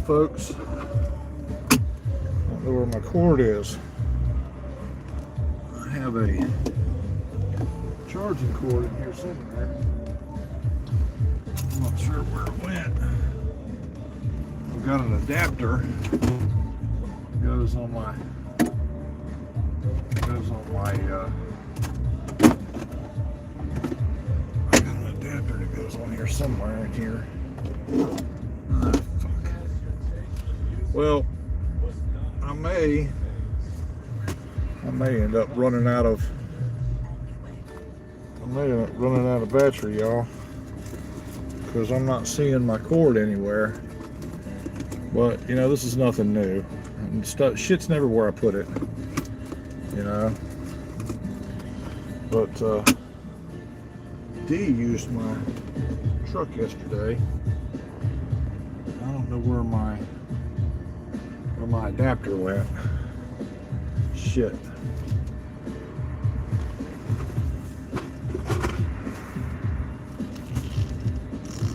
folks. I don't know where my cord is. I have a charging cord in here somewhere. I'm not sure where it went. I've got an adapter. It goes on my I got an adapter that goes on here somewhere in here. Ah, fuck. Well, I may end up running out of battery, y'all, because I'm not seeing my cord anywhere. But you know, this is nothing new. And shit's never where I put it, you know. But D used my truck yesterday. I don't know where my adapter went. Shit.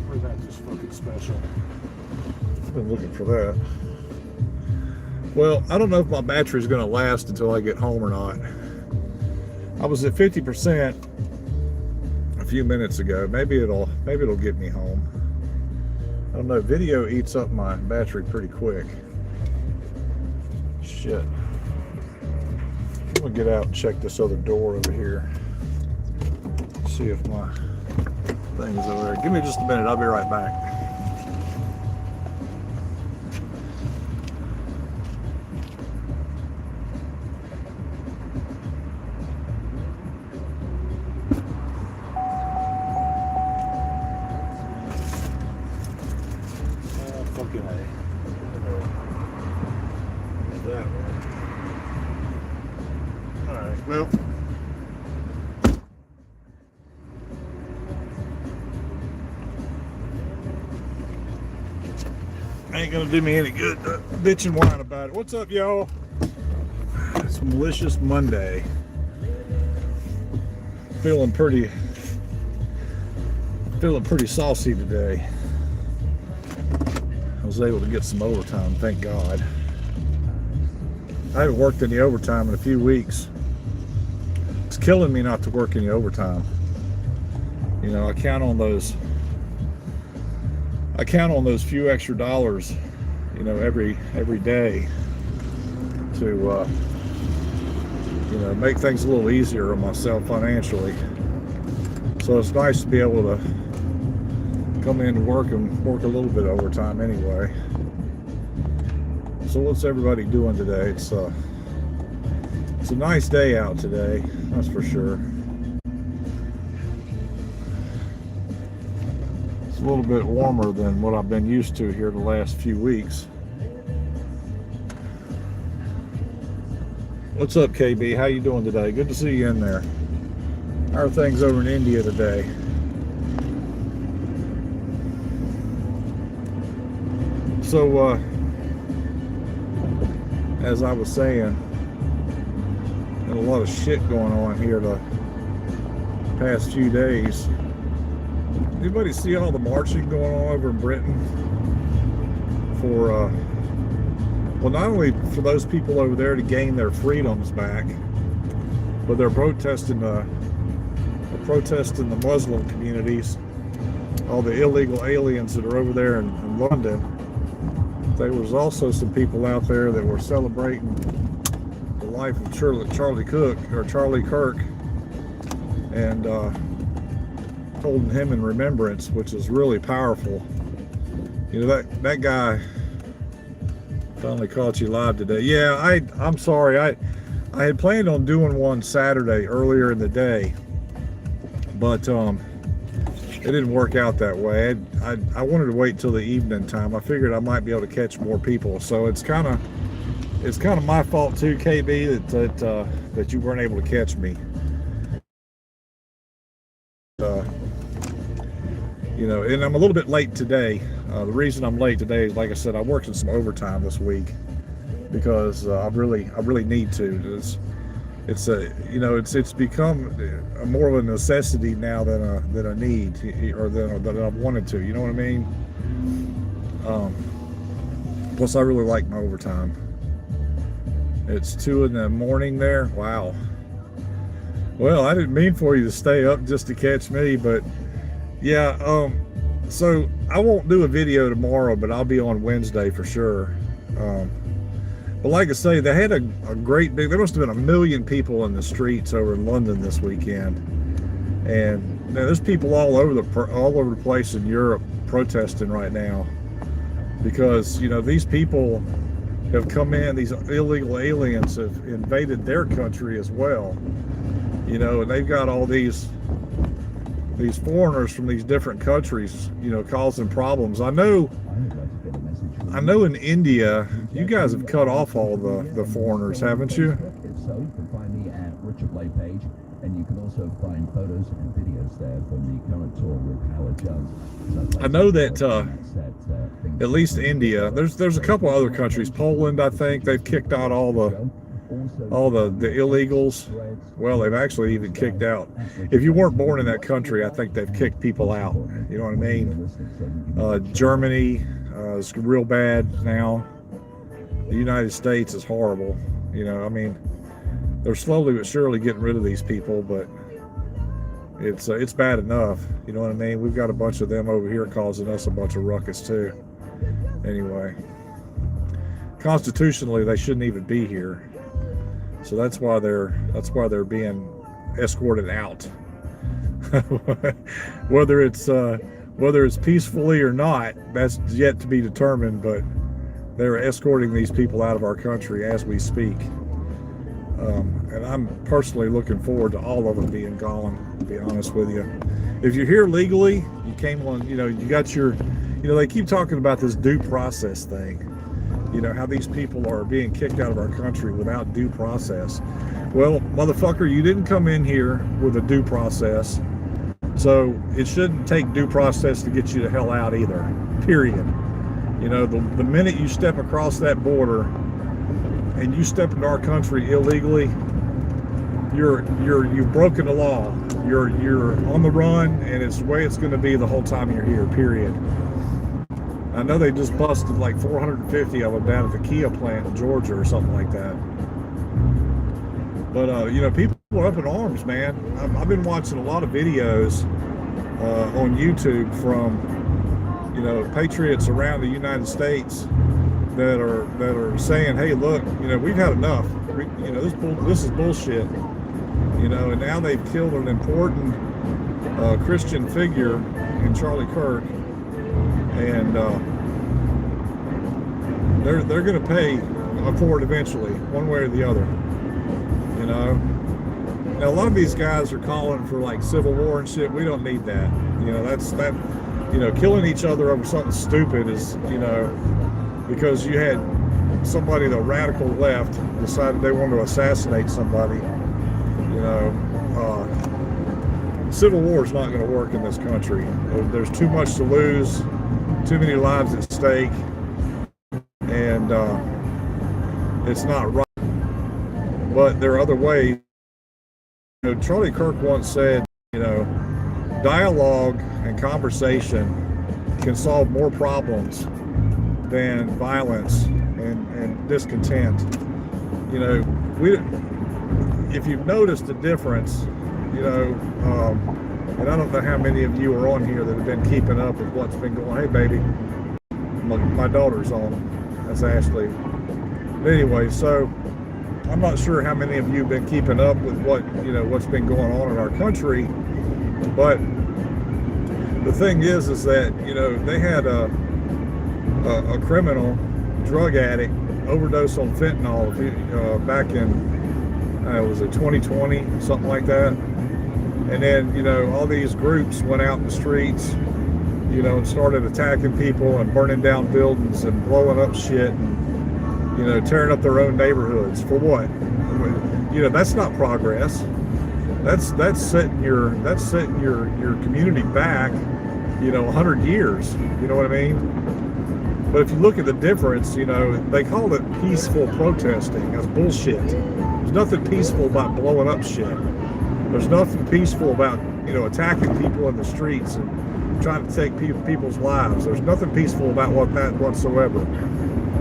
Where's that just fucking special? I've been looking for that. Well, I don't know if my battery's gonna last until I get home or not. I was at 50% a few minutes ago. Maybe it'll get me home. I don't know. Video eats up my battery pretty quick. Shit. I'm gonna get out and check this other door over here. See if my thing is over there. Give me just a minute. I'll be right back. Well, ain't gonna do me any good bitch and whine about it. What's up, y'all? It's Militious Monday. Feeling pretty saucy today. I was able to get some overtime, thank God. I haven't worked any overtime in a few weeks. It's killing me not to work any overtime. You know, I count on those few extra dollars, you know, every day to you know, make things a little easier on myself financially. So it's nice to be able to come in to work and work a little bit of overtime anyway. So what's everybody doing today? It's a nice day out today, that's for sure. It's a little bit warmer than what I've been used to here the last few weeks. What's up, KB? How you doing today? Good to see you in there. How are things over in India today? So, as I was saying, a lot of shit going on here the past few days. Anybody see all the marching going on over in Britain for well, not only for those people over there to gain their freedoms back, but they're protesting the Muslim communities, all the illegal aliens that are over there in London. There was also some people out there that were celebrating the life of Charlie Kirk, and holding him in remembrance, which is really powerful. You know, that guy finally caught you live today. Yeah, I'm sorry. I had planned on doing one Saturday earlier in the day, but it didn't work out that way. I wanted to wait till the evening time. I figured I might be able to catch more people. So it's kind of my fault too, KB, that you weren't able to catch me. You know, and I'm a little bit late today. The reason I'm late today is, like I said, I worked in some overtime this week because I really need to. It's become more of a necessity now than a need, or than I've wanted to. You know what I mean? Plus, I really like my overtime. It's 2 in the morning there. Wow. Well, I didn't mean for you to stay up just to catch me, but yeah. So I won't do a video tomorrow, but I'll be on Wednesday for sure. But like I say, they had a great big. There must have been 1 million people in the streets over in London this weekend, and now there's people all over the place in Europe protesting right now because these people have come in. These illegal aliens have invaded their country as well. And they've got all these foreigners from these different countries, causing problems. I know in India, you guys have cut off all the foreigners, haven't you? If so, you can find me at Richard Blake page, and you can also find photos and videos there from the current tour with Howard Jones. I know that at least India, there's a couple other countries. Poland, I think, they've kicked out all the illegals. Well, they've actually even kicked out. If you weren't born in that country, I think they've kicked people out. You know what I mean? Germany is real bad now. The United States is horrible. I mean, they're slowly but surely getting rid of these people, but it's bad enough. You know what I mean? We've got a bunch of them over here causing us a bunch of ruckus too. Anyway, constitutionally, they shouldn't even be here. So that's why they're being escorted out. whether it's peacefully or not, that's yet to be determined, but they're escorting these people out of our country as we speak. And I'm personally looking forward to all of them being gone, to be honest with you. If you're here legally, you came on, you got your, they keep talking about this due process thing. How these people are being kicked out of our country without due process. Well, motherfucker, you didn't come in here with a due process. So it shouldn't take due process to get you the hell out either, period. The minute you step across that border and you step into our country illegally, you've broken the law. You're on the run, and it's the way it's going to be the whole time you're here, period. I know they just busted like 450 of them down at the Kia plant in Georgia or something like that. But, people are up in arms, man. I've been watching a lot of videos on YouTube from, patriots around the United States that are saying, hey, look, we've had enough. This is bullshit. And now they've killed an important Christian figure in Charlie Kirk. And they're going to pay for it eventually, one way or the other. Now a lot of these guys are calling for like civil war and shit. We don't need that. Killing each other over something stupid is, because you had somebody, the radical left, decided they wanted to assassinate somebody. Civil war is not going to work in this country. There's too much to lose, too many lives at stake, and it's not right. But there are other ways. Charlie Kirk once said, dialogue and conversation can solve more problems than violence and discontent. If you've noticed the difference, and I don't know how many of you are on here that have been keeping up with what's been going on. Hey, baby, my daughter's on. That's Ashley. But anyway, so I'm not sure how many of you have been keeping up with what's been going on in our country. But the thing is that, they had a criminal drug addict overdose on fentanyl back in, was it 2020, something like that. And then, all these groups went out in the streets, and started attacking people and burning down buildings and blowing up shit and, tearing up their own neighborhoods. For what? That's not progress. That's setting your community back, 100 years. You know what I mean? But if you look at the difference, they call it peaceful protesting. That's bullshit. There's nothing peaceful about blowing up shit. There's nothing peaceful about, attacking people in the streets and trying to take people's lives. There's nothing peaceful about that whatsoever.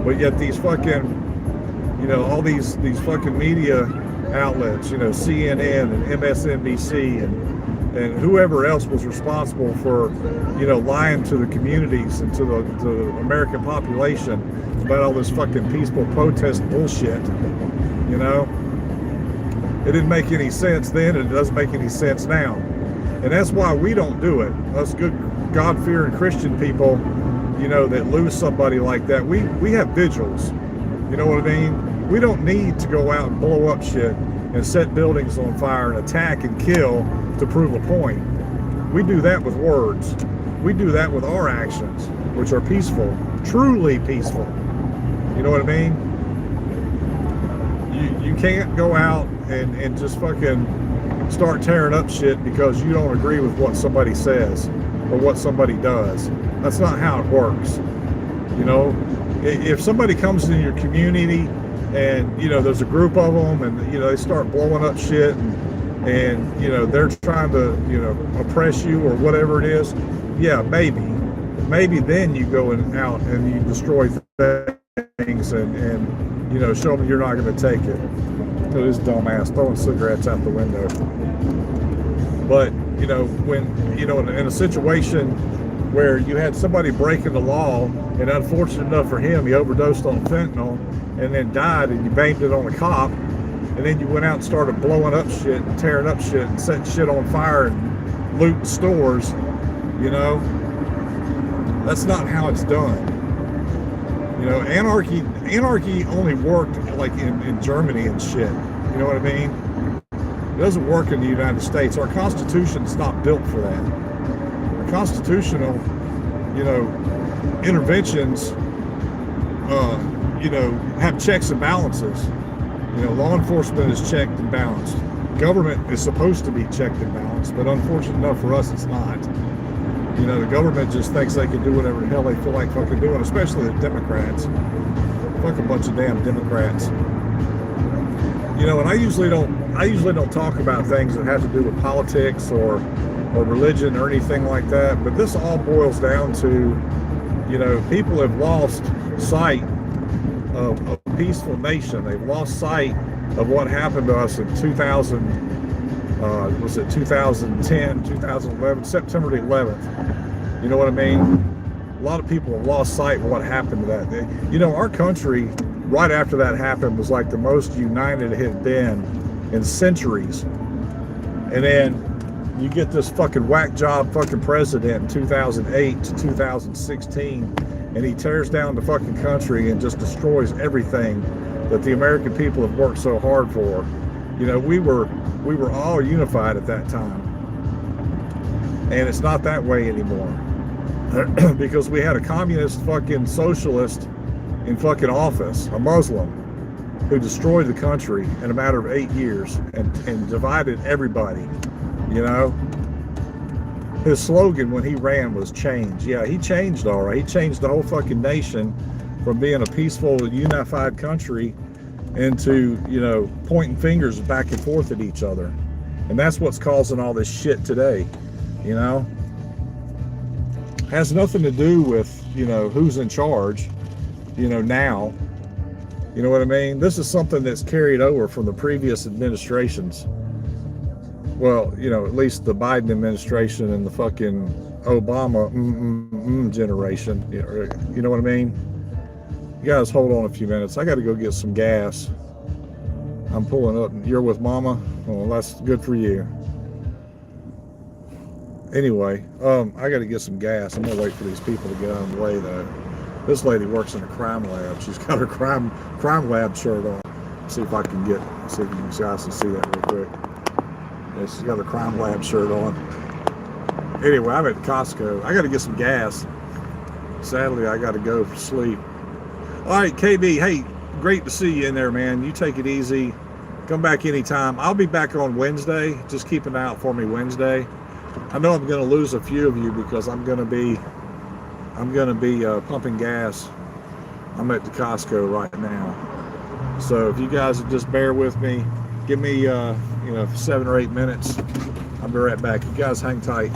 But yet these fucking, you know, all these fucking media outlets, you know, CNN and MSNBC and whoever else was responsible for, you know, lying to the communities and to the American population about all this fucking peaceful protest bullshit, you know. It didn't make any sense then, and it doesn't make any sense now. And that's why we don't do it. Us good God-fearing Christian people, you know, that lose somebody like that, we have vigils. You know what I mean? We don't need to go out and blow up shit and set buildings on fire and attack and kill to prove a point. We do that with words. We do that with our actions, which are peaceful, truly peaceful. You know what I mean? You can't go out and just fucking start tearing up shit because you don't agree with what somebody says or what somebody does. That's not how it works. You know, if somebody comes in your community and, you know, there's a group of them and, you know, they start blowing up shit and you know, they're trying to, you know, oppress you or whatever it is, yeah, maybe then you go out and you destroy things and you know, show them you're not going to take it. Look at this dumbass throwing cigarettes out the window. But, you know, when, you know, in a situation where you had somebody breaking the law, and unfortunate enough for him, he overdosed on fentanyl and then died, and you blamed it on a cop, and then you went out and started blowing up shit and tearing up shit and setting shit on fire and looting stores, you know, that's not how it's done. You know, anarchy only worked like in Germany and shit. You know what I mean? It doesn't work in the United States. Our Constitution's not built for that. Our constitutional, you know, interventions, you know, have checks and balances. You know, law enforcement is checked and balanced. Government is supposed to be checked and balanced, but unfortunate enough for us, it's not. You know, the government just thinks they can do whatever the hell they feel like fucking doing, especially the Democrats. Fuck a bunch of damn Democrats. You know, and I usually don't talk about things that have to do with politics or religion or anything like that, but this all boils down to, you know, people have lost sight of a peaceful nation. They've lost sight of what happened to us in 2010, 2011, September the 11th. You know what I mean? A lot of people have lost sight of what happened to that. You know, our country, right after that happened, was like the most united it had been in centuries. And then you get this fucking whack job fucking president in 2008 to 2016, and he tears down the fucking country and just destroys everything that the American people have worked so hard for. You know, we were all unified at that time, and it's not that way anymore because we had a communist fucking socialist in fucking office, a Muslim, who destroyed the country in a matter of 8 years and divided everybody. You know, his slogan when he ran was change. Yeah, he changed all right. He changed the whole fucking nation from being a peaceful, unified country into, you know, pointing fingers back and forth at each other. And that's what's causing all this shit today, you know. Has nothing to do with, you know, who's in charge, you know, now. You know what I mean? This is something that's carried over from the previous administrations. Well, you know, at least the Biden administration and the fucking Obama generation. You know what I mean? You guys hold on a few minutes. I got to go get some gas. I'm pulling up. You're with Mama? Well, that's good for you. Anyway, I got to get some gas. I'm going to wait for these people to get out of the way, though. This lady works in a crime lab. She's got her crime lab shirt on. See if I can see if you guys can see that real quick. Yeah, she's got her crime lab shirt on. Anyway, I'm at Costco. I got to get some gas. Sadly, I got to go for sleep. All right, KB, hey, great to see you in there, man. You take it easy. Come back anytime. I'll be back on Wednesday. Just keep an eye out for me Wednesday. I know I'm going to lose a few of you because I'm going to be pumping gas. I'm at the Costco right now. So if you guys would just bear with me, give me, 7 or 8 minutes. I'll be right back. You guys hang tight.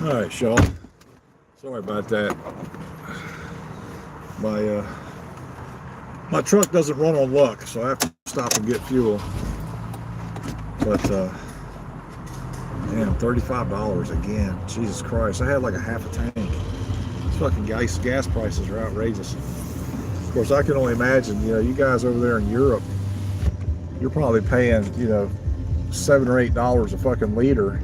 All right, y'all. Sorry about that. My truck doesn't run on luck, so I have to stop and get fuel. But damn, $35 again. Jesus Christ! I had like a half a tank. These fucking gas prices are outrageous. Of course, I can only imagine. You know, you guys over there in Europe, you're probably paying, you know, $7 or $8 a fucking liter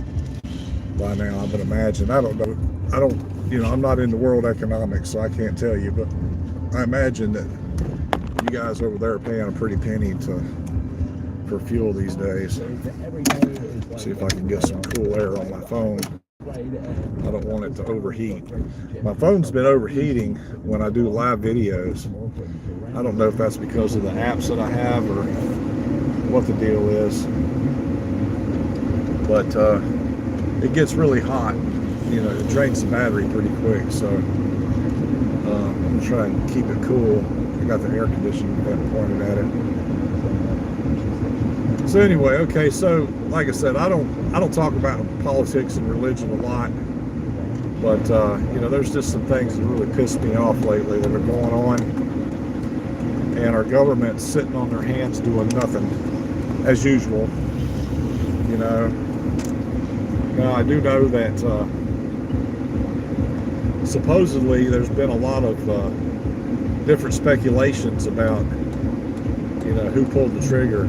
by now. I would imagine. I don't know. You know, I'm not in the world economics, so I can't tell you. But I imagine that you guys over there are paying a pretty penny for fuel these days. See if I can get some cool air on my phone. I don't want it to overheat. My phone's been overheating when I do live videos. I don't know if that's because of the apps that I have or what the deal is. But it gets really hot. You know, it drains the battery pretty quick. So I'm gonna try and keep it cool. I got the air conditioning pointed at it. So anyway, okay, so like I said, I don't talk about politics and religion a lot, but you know, there's just some things that really pissed me off lately that are going on, and our government's sitting on their hands doing nothing, as usual. You know, now I do know that supposedly there's been a lot of different speculations about, you know, who pulled the trigger.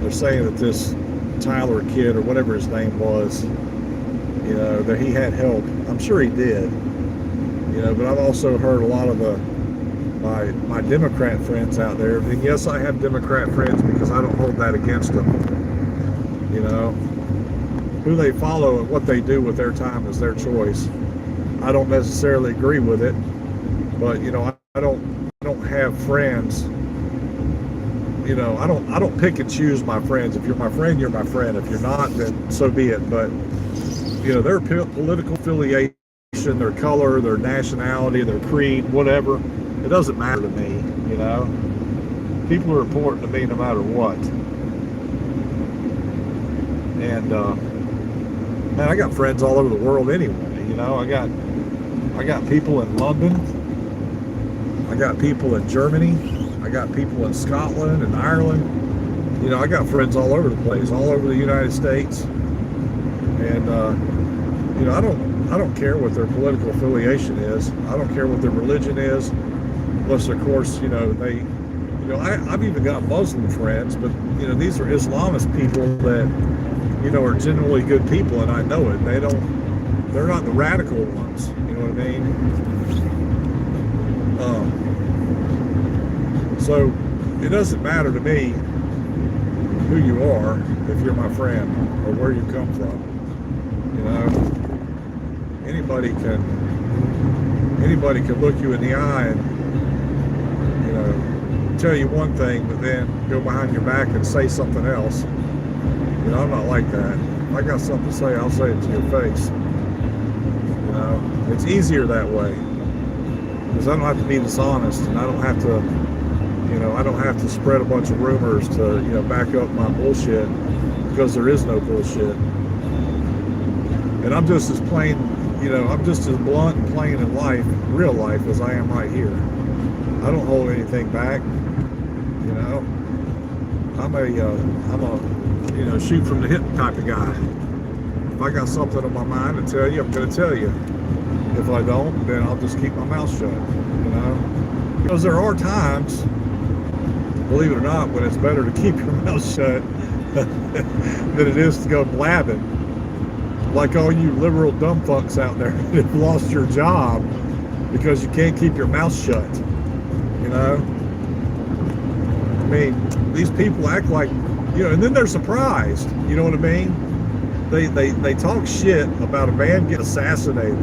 They're saying that this Tyler kid, or whatever his name was, you know, that he had help. I'm sure he did, you know, but I've also heard a lot of my Democrat friends out there, and yes, I have Democrat friends because I don't hold that against them. You know, who they follow and what they do with their time is their choice. I don't necessarily agree with it, but you know, I don't have friends. You know, I don't pick and choose my friends. If you're my friend, you're my friend. If you're not, then so be it. But you know, their political affiliation, their color, their nationality, their creed, whatever, it doesn't matter to me. You know, people are important to me no matter what. And man, I got friends all over the world anyway. You know, I got people in London. I got people in Germany. I got people in Scotland and Ireland. You know, I got friends all over the place, all over the United States. And you know, I don't care what their political affiliation is. I don't care what their religion is, unless of course, you know, I've even got Muslim friends, but you know, these are Islamist people that, you know, are genuinely good people, and I know it. They're not the radical ones. You know what I mean? So it doesn't matter to me who you are if you're my friend or where you come from. You know, anybody can look you in the eye and, you know, tell you one thing, but then go behind your back and say something else. You know, I'm not like that. If I got something to say, I'll say it to your face. You know, it's easier that way because I don't have to be dishonest, and I don't have to. You know, I don't have to spread a bunch of rumors to, you know, back up my bullshit, because there is no bullshit. And I'm just as plain, you know, I'm just as blunt and plain in life, real life, as I am right here. I don't hold anything back. You know, I'm a, you know, shoot from the hip type of guy. If I got something on my mind to tell you, I'm going to tell you. If I don't, then I'll just keep my mouth shut. You know, because there are times, believe it or not, when it's better to keep your mouth shut than it is to go blabbing. Like all you liberal dumb fucks out there that have lost your job because you can't keep your mouth shut. You know? I mean, these people act like, you know, and then they're surprised. You know what I mean? They talk shit about a man getting assassinated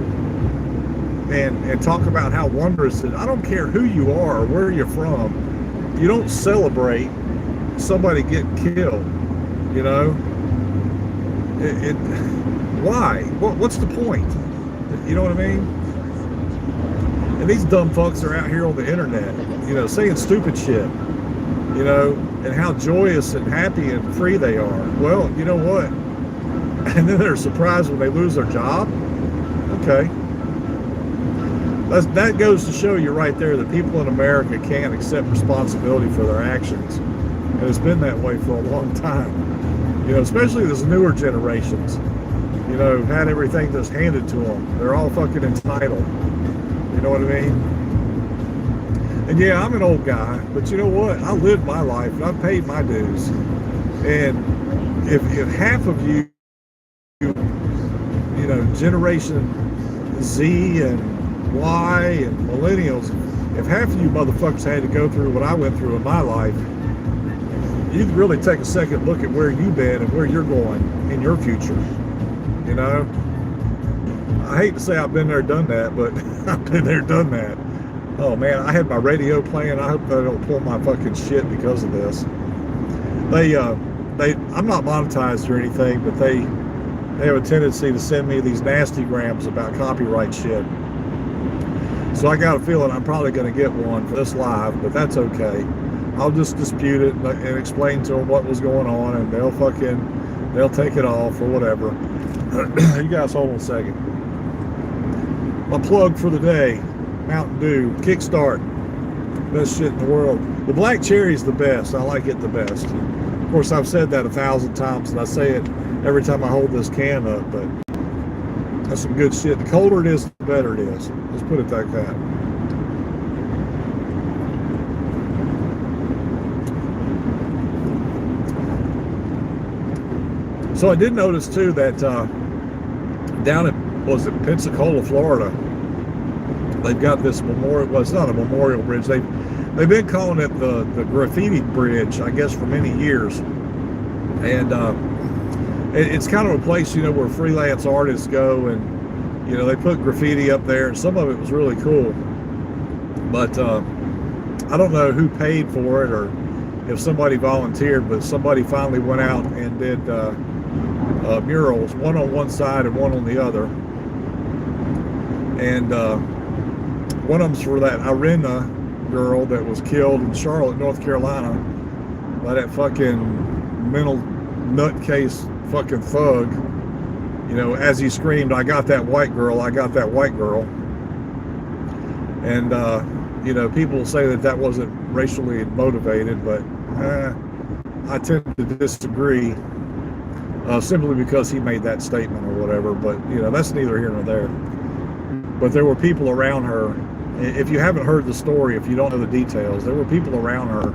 and talk about how wondrous it is. I don't care who you are or where you're from. You don't celebrate somebody getting killed, you know? Why? What's the point? You know what I mean? And these dumb fucks are out here on the internet, you know, saying stupid shit, you know, and how joyous and happy and free they are. Well, you know what? And then they're surprised when they lose their job. Okay. That goes to show you right there that people in America can't accept responsibility for their actions. And it's been that way for a long time. You know, especially those newer generations. You know, who've had everything just handed to them. They're all fucking entitled. You know what I mean? And yeah, I'm an old guy, but you know what? I lived my life and I've paid my dues. And if half of you, you know, Generation Z and Y and millennials, if half of you motherfuckers had to go through what I went through in my life, you'd really take a second look at where you've been and where you're going in your future. You know, I hate to say I've been there, done that, but I've been there, done that. Oh man, I had my radio playing. I hope they don't pull my fucking shit because of this. I'm not monetized or anything, but they have a tendency to send me these nasty grams about copyright shit. So I got a feeling I'm probably going to get one for this live, but that's okay. I'll just dispute it and explain to them what was going on, and they'll take it off or whatever. You guys hold on a second. My plug for the day, Mountain Dew, Kickstart, best shit in the world. The black cherry is the best. I like it the best. Of course, I've said that 1,000 times, and I say it every time I hold this can up, but that's some good shit. The colder it is, the better it is. Let's put it like that. So I did notice too that down at Pensacola, Florida, they've got this memorial. Well, it's not a memorial bridge. They've been calling it the graffiti bridge, I guess, for many years. And it's kind of a place, you know, where freelance artists go, and you know, they put graffiti up there, and some of it was really cool. But I don't know who paid for it or if somebody volunteered, but somebody finally went out and did murals, one on one side and one on the other. And one of them's for that Irina girl that was killed in Charlotte, North Carolina, by that fucking mental nutcase fucking thug. You know, as he screamed, "I got that white girl, I got that white girl." And you know, people say that wasn't racially motivated, but I tend to disagree, simply because he made that statement or whatever. But you know, that's neither here nor there. But there were people around her. If you haven't heard the story, if you don't know the details, there were people around her,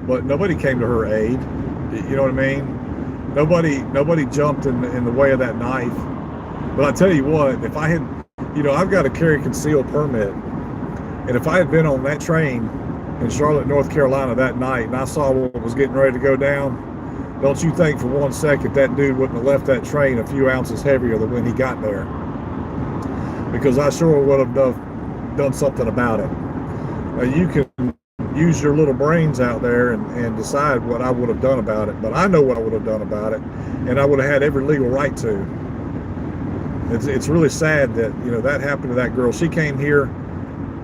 but nobody came to her aid. You know what I mean? Nobody jumped in the way of that knife. But I tell you what, if I had, you know, I've got a carry concealed permit, and if I had been on that train in Charlotte, North Carolina that night, and I saw what was getting ready to go down, don't you think for 1 second that dude wouldn't have left that train a few ounces heavier than when he got there? Because I sure would have done something about it. You can use your little brains out there and decide what I would have done about it, but I know what I would have done about it, and I would have had every legal right to. It's really sad that, you know, that happened to that girl. She came here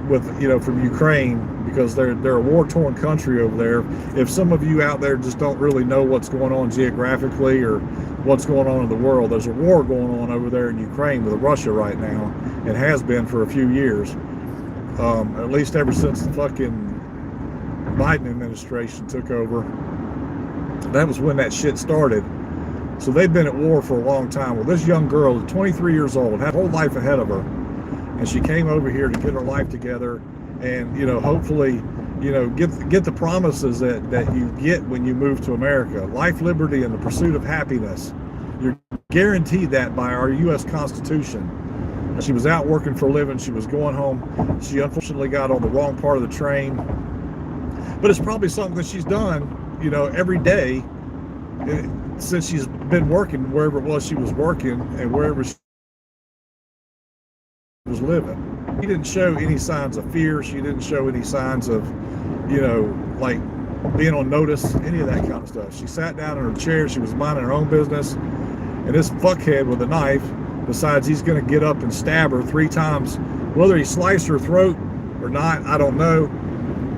with, you know, from Ukraine, because they're a war-torn country over there. If some of you out there just don't really know what's going on geographically or what's going on in the world, there's a war going on over there in Ukraine with Russia right now. It has been for a few years, at least ever since the fucking Biden administration took over. That was when that shit started. So they've been at war for a long time. Well, this young girl, 23 years old, had a whole life ahead of her, and she came over here to get her life together, and, you know, hopefully, you know, get the promises that you get when you move to America: life, liberty, and the pursuit of happiness. You're guaranteed that by our U.S. Constitution. She was out working for a living. She was going home. She unfortunately got on the wrong part of the train, but it's probably something that she's done, you know, every day since she's been working wherever it was she was working and wherever she was living. She didn't show any signs of fear. She didn't show any signs of, you know, like being on notice, any of that kind of stuff. She sat down in her chair. She was minding her own business, and this fuckhead with a knife decides he's going to get up and stab her 3 times. Whether he sliced her throat or not, I don't know,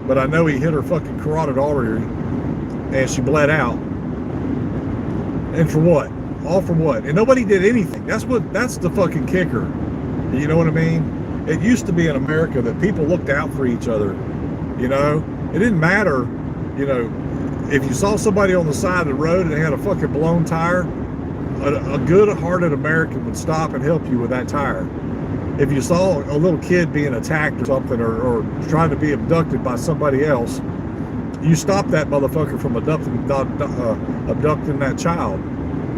but I know he hit her fucking carotid artery and she bled out. And for what? All for what? And nobody did anything. That's the fucking kicker. You know what I mean? It used to be in America that people looked out for each other. You know, it didn't matter, you know, if you saw somebody on the side of the road and they had a fucking blown tire, a good-hearted American would stop and help you with that tire. If you saw a little kid being attacked or something, or trying to be abducted by somebody else, you stop that motherfucker from abducting that child.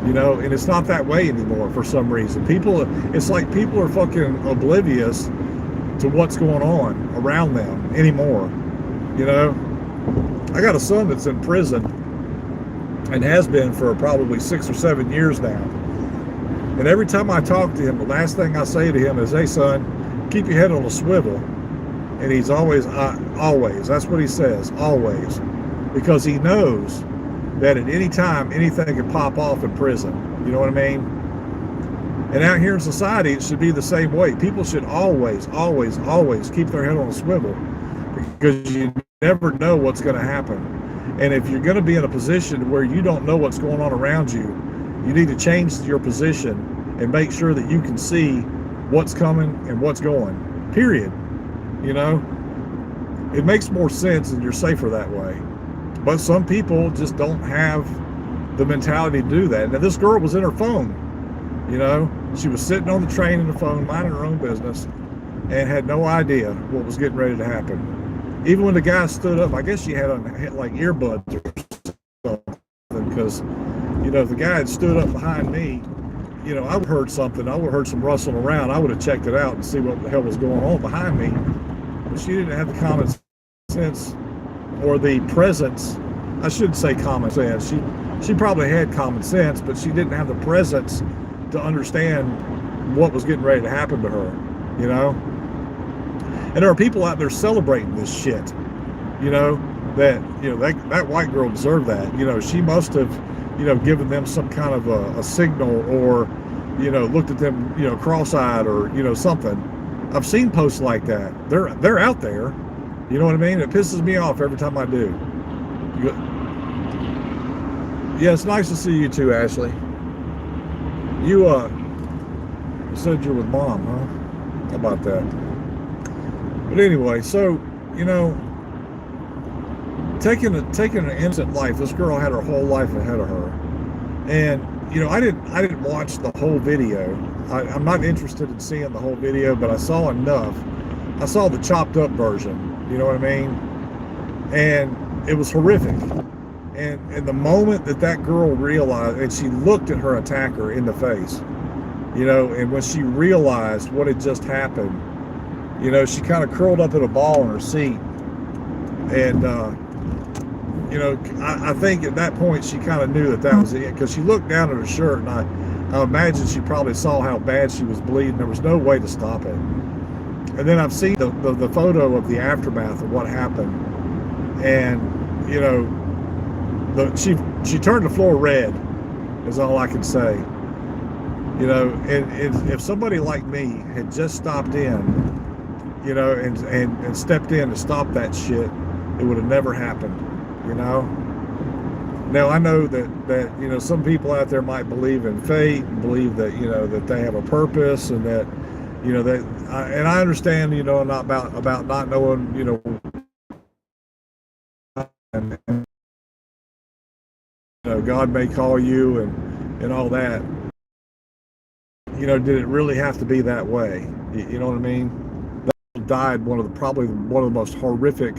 You know, and it's not that way anymore for some reason. It's like people are fucking oblivious to what's going on around them anymore. You know, I got a son that's in prison and has been for probably 6 or 7 years now. And every time I talk to him, the last thing I say to him is, "Hey son, keep your head on a swivel." And he's always, that's what he says, always. Because he knows that at any time, anything can pop off in prison. You know what I mean? And out here in society, it should be the same way. People should always keep their head on a swivel, because you never know what's going to happen. And if you're going to be in a position where you don't know what's going on around you, you need to change your position and make sure that you can see what's coming and what's going, period. You know, it makes more sense and you're safer that way. But some people just don't have the mentality to do that. Now, this girl was in her phone. You know, she was sitting on the train in the phone, minding her own business, and had no idea what was getting ready to happen. Even when the guy stood up, I guess she had on like earbuds or something, because, you know, if the guy had stood up behind me, you know, I would have heard something. I would have heard some rustling around. I would have checked it out and see what the hell was going on behind me. But she didn't have the common sense or the presence. I shouldn't say common sense. She probably had common sense, but she didn't have the presence to understand what was getting ready to happen to her, you know? And there are people out there celebrating this shit, you know, that, you know, that white girl deserved that. You know, she must have, you know, given them some kind of a signal, or, you know, looked at them, you know, cross-eyed, or, you know, something. I've seen posts like that. They're out there. You know what I mean? It pisses me off every time I do. Yeah, it's nice to see you too, Ashley. You said you're with Mom, huh? How about that? But anyway, so, you know, taking an innocent life, this girl had her whole life ahead of her. And, you know, I didn't watch the whole video. I'm not interested in seeing the whole video, but I saw enough. I saw the chopped up version, you know what I mean? And it was horrific. And the moment that girl realized, and she looked at her attacker in the face, you know, and when she realized what had just happened, you know, she kind of curled up in a ball in her seat. And, you know, I think at that point she kind of knew that was it, because she looked down at her shirt, and I imagine she probably saw how bad she was bleeding. There was no way to stop it. And then I've seen the photo of the aftermath of what happened. And, you know, she turned the floor red, is all I can say. You know, and if somebody like me had just stopped in, you know, and stepped in to stop that shit, it would have never happened, you know. Now, I know that you know, some people out there might believe in fate and believe that, you know, that they have a purpose, and that, you know, that, and I understand, you know, not about not knowing, you know, and, you know, God may call you and all that. You know, did it really have to be that way? You know what I mean? That died probably one of the most horrific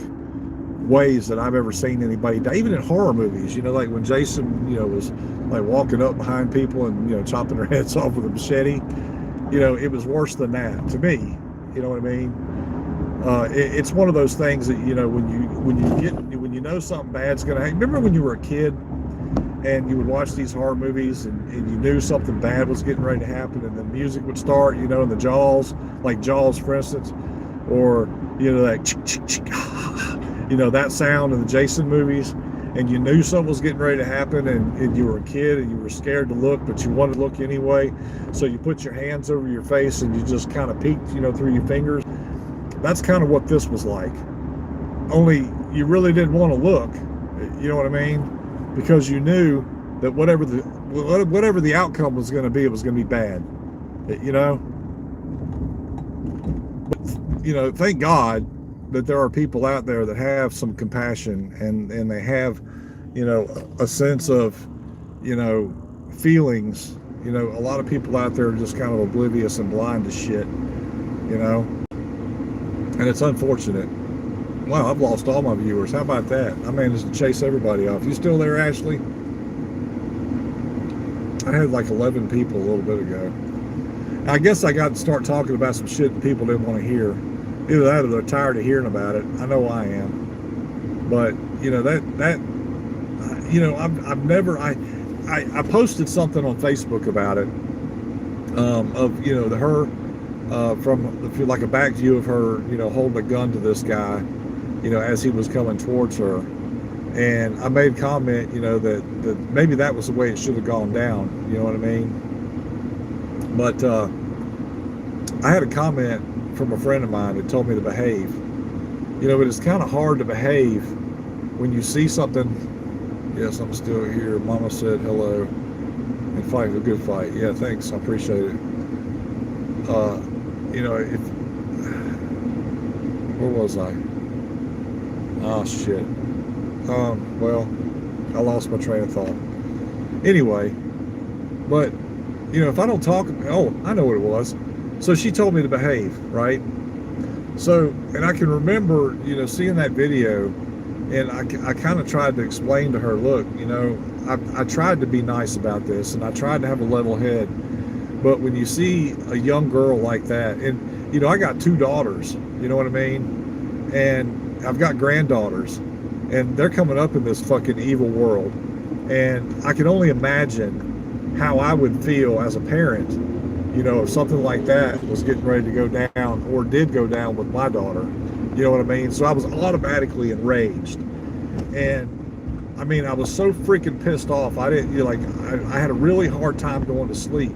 ways that I've ever seen anybody die, even in horror movies. You know, like when Jason, you know, was like walking up behind people and, you know, chopping their heads off with a machete. You know, it was worse than that to me. You know what I mean? It's one of those things that, you know, when you know something bad's gonna happen. Remember when you were a kid and you would watch these horror movies, and you knew something bad was getting ready to happen, and the music would start, you know, and the Jaws, like Jaws, for instance, or, you know, that you know, that sound in the Jason movies, and you knew something was getting ready to happen, and you were a kid and you were scared to look, but you wanted to look anyway, so you put your hands over your face and you just kind of peeked, you know, through your fingers. That's kind of what this was like, only you really didn't want to look, you know what I mean? Because you knew that whatever the outcome was going to be, it was going to be bad, you know. thank God that there are people out there that have some compassion and they have, a sense of, feelings. A lot of people out there are just kind of oblivious and blind to shit, and it's unfortunate. Wow, I've lost all my viewers. How about that? I managed to chase everybody off. You still there, Ashley? I had like 11 people a little bit ago. I guess I got to start talking about some shit that people didn't want to hear. Either that or they're tired of hearing about it. I know I am. But, I've never, I posted something on Facebook about it, of, her, from like a back view of her, holding a gun to this guy, as he was coming towards her. And I made a comment, that maybe that was the way it should have gone down. You know what I mean? But I had a comment from a friend of mine that told me to behave. But it's kind of hard to behave when you see something. Yes, I'm still here. Mama said hello and fight a good fight. Yeah, thanks. I appreciate it. If where was I? Oh shit. Well, I lost my train of thought. Anyway, but if I don't talk, oh, I know what it was. So she told me to behave, right? So, and I can remember, seeing that video, and I kind of tried to explain to her, look, I tried to be nice about this, and I tried to have a level head. But when you see a young girl like that, and, I got 2 daughters, you know what I mean? And I've got granddaughters, and they're coming up in this fucking evil world. And I can only imagine how I would feel as a parent, if something like that was getting ready to go down or did go down with my daughter. You know what I mean? So I was automatically enraged. And I mean, I was so freaking pissed off. I didn't, I had a really hard time going to sleep.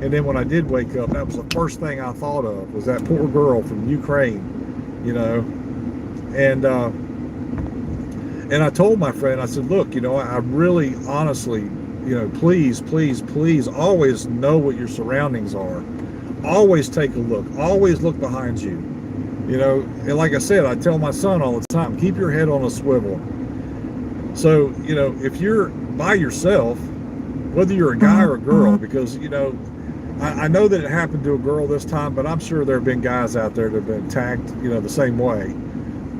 And then when I did wake up, that was the first thing I thought of, was that poor girl from Ukraine, and I told my friend, I said, look, I really honestly, please, please, please always know what your surroundings are. Always take a look. Always look behind you. And like I said, I tell my son all the time, keep your head on a swivel. So, if you're by yourself, whether you're a guy or a girl, because, I know that it happened to a girl this time, but I'm sure there have been guys out there that have been attacked, the same way.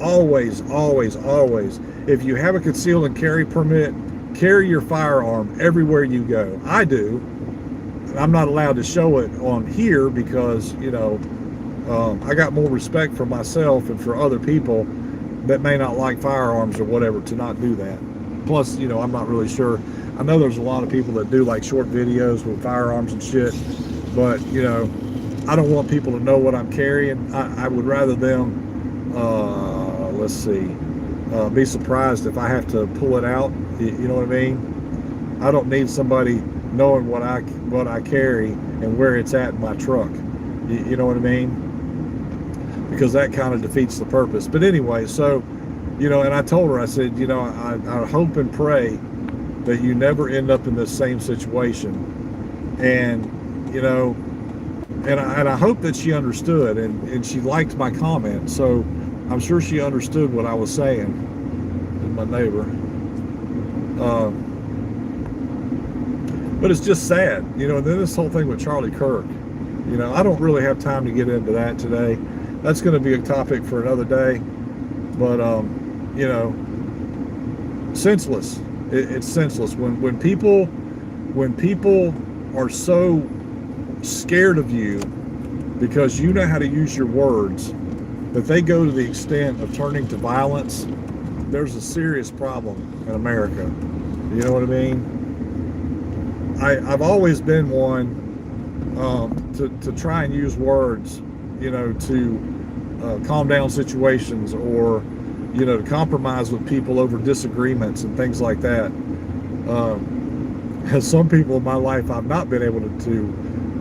Always, always, always. If you have a concealed and carry permit, carry your firearm everywhere you go. I do. I'm not allowed to show it on here because, I got more respect for myself and for other people that may not like firearms or whatever to not do that. Plus, I'm not really sure. I know there's a lot of people that do like short videos with firearms and shit, but, I don't want people to know what I'm carrying. I would rather them, be surprised if I have to pull it out. You know what I mean? I don't need somebody knowing what I carry and where it's at in my truck. You know what I mean? Because that kind of defeats the purpose. But anyway, so, and I told her, I said, I hope and pray that you never end up in this same situation. And, and I hope that she understood, and she liked my comment. So I'm sure she understood what I was saying. And my neighbor. But it's just sad, and then this whole thing with Charlie Kirk, I don't really have time to get into that today. That's going to be a topic for another day. But, senseless. It's senseless. When people are so scared of you because you know how to use your words, that they go to the extent of turning to violence, there's a serious problem in America. You know what I mean? I've always been one to try and use words, to calm down situations, or, to compromise with people over disagreements and things like that. As some people in my life I've not been able to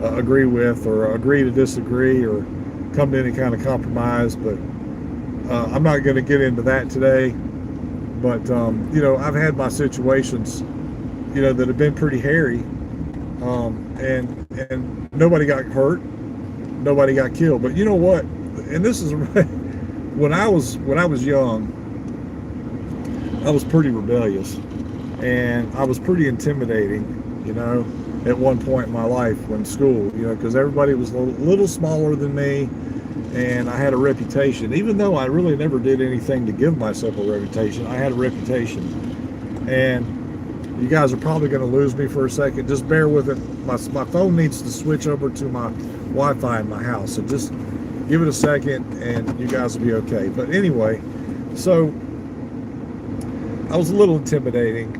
agree with, or agree to disagree, or come to any kind of compromise, but I'm not going to get into that today. But I've had my situations, that have been pretty hairy, and nobody got hurt, nobody got killed. But you know what? and this is when I was young, I was pretty rebellious, and I was pretty intimidating, you know, at one point in my life when school, you know, because everybody was a little smaller than me, and I had a reputation. Even though I really never did anything to give myself a reputation, I had a reputation. And you guys are probably going to lose me for a second. Just bear with it. My phone needs to switch over to my Wi-Fi in my house, so just give it a second, and you guys will be okay. But anyway, so I was a little intimidating,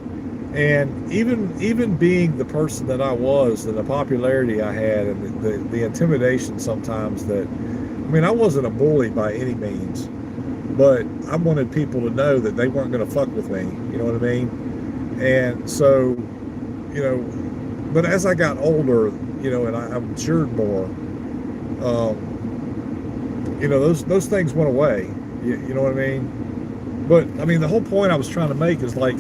and even being the person that I was, and the popularity I had, and the intimidation sometimes that, I mean, I wasn't a bully by any means, but I wanted people to know that they weren't going to fuck with me, you know what I mean? And so, you know, but as I got older, you know, and I matured more, you know, those things went away, you know what I mean? But I mean, the whole point I was trying to make is, like,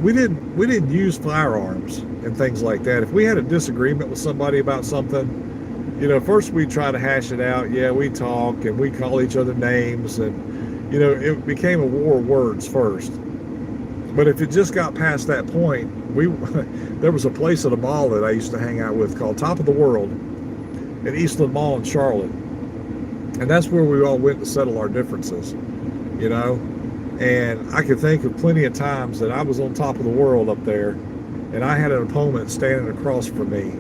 we didn't use firearms and things like that. If we had a disagreement with somebody about something, you know, first we try to hash it out. Yeah, we talk and we call each other names, and, you know, it became a war of words first. But if it just got past that point, there was a place at a mall that I used to hang out with called Top of the World at Eastland Mall in Charlotte, and that's where we all went to settle our differences, you know. And I could think of plenty of times that I was on top of the world up there, and I had an opponent standing across from me.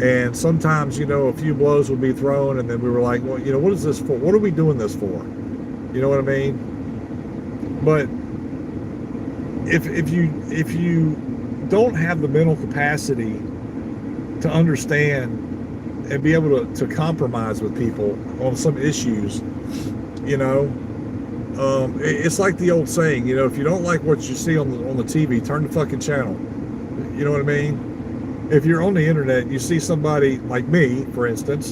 And sometimes, you know, a few blows would be thrown, and then we were like, well, you know, what is this for? What are we doing this for? You know what I mean? But if you don't have the mental capacity to understand and be able to compromise with people on some issues, you know, it's like the old saying, you know, if you don't like what you see on the TV, turn the fucking channel. You know what I mean? If you're on the internet, you see somebody like me, for instance,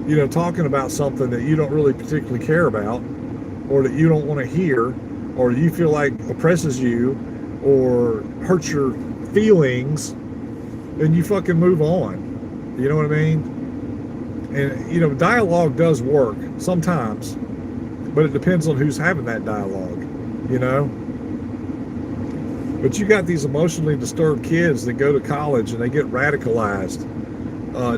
you know, talking about something that you don't really particularly care about, or that you don't want to hear, or you feel like oppresses you or hurts your feelings, then you fucking move on. You know what I mean? And, you know, dialogue does work sometimes, but it depends on who's having that dialogue, you know? But you got these emotionally disturbed kids that go to college and they get radicalized,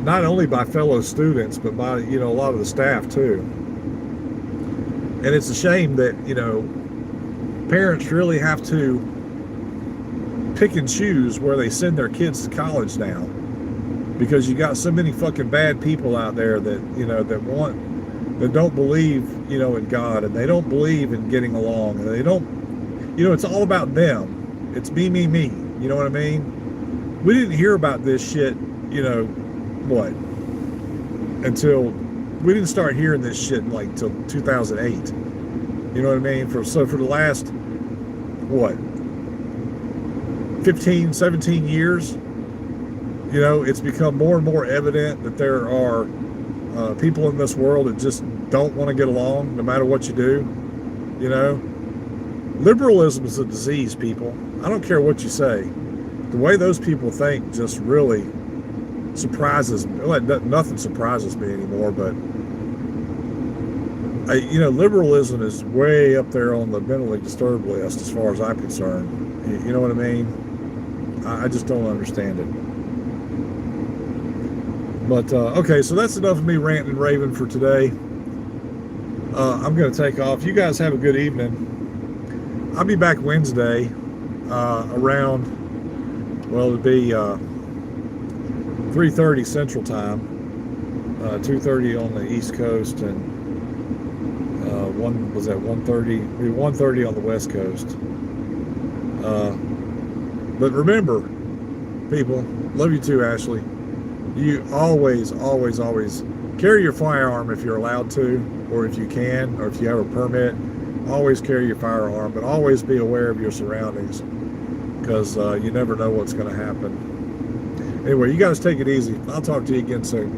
not only by fellow students, but by, you know, a lot of the staff too. And it's a shame that, you know, parents really have to pick and choose where they send their kids to college now, because you got so many fucking bad people out there that, you know, that don't believe, you know, in God, and they don't believe in getting along, and they don't, you know, it's all about them. It's me, me, me. You know what I mean? We didn't hear about this shit, you know, we didn't start hearing this shit like till 2008. You know what I mean? For the last, 15, 17 years, you know, it's become more and more evident that there are people in this world that just don't want to get along no matter what you do. You know, liberalism is a disease, people. I don't care what you say. The way those people think just really surprises me. Well, nothing surprises me anymore, but you know, liberalism is way up there on the mentally disturbed list as far as I'm concerned. You know what I mean? I just don't understand it. But okay, so that's enough of me ranting and raving for today. I'm going to take off. You guys have a good evening. I'll be back Wednesday around, well, it'll be 3:30 Central Time, 2:30 on the East Coast, and 1:30? Maybe 1:30 on the West Coast. But remember, people, love you too, Ashley. You always, always, always carry your firearm if you're allowed to, or if you can, or if you have a permit. Always carry your firearm, but always be aware of your surroundings, because you never know what's going to happen. Anyway, you guys take it easy. I'll talk to you again soon.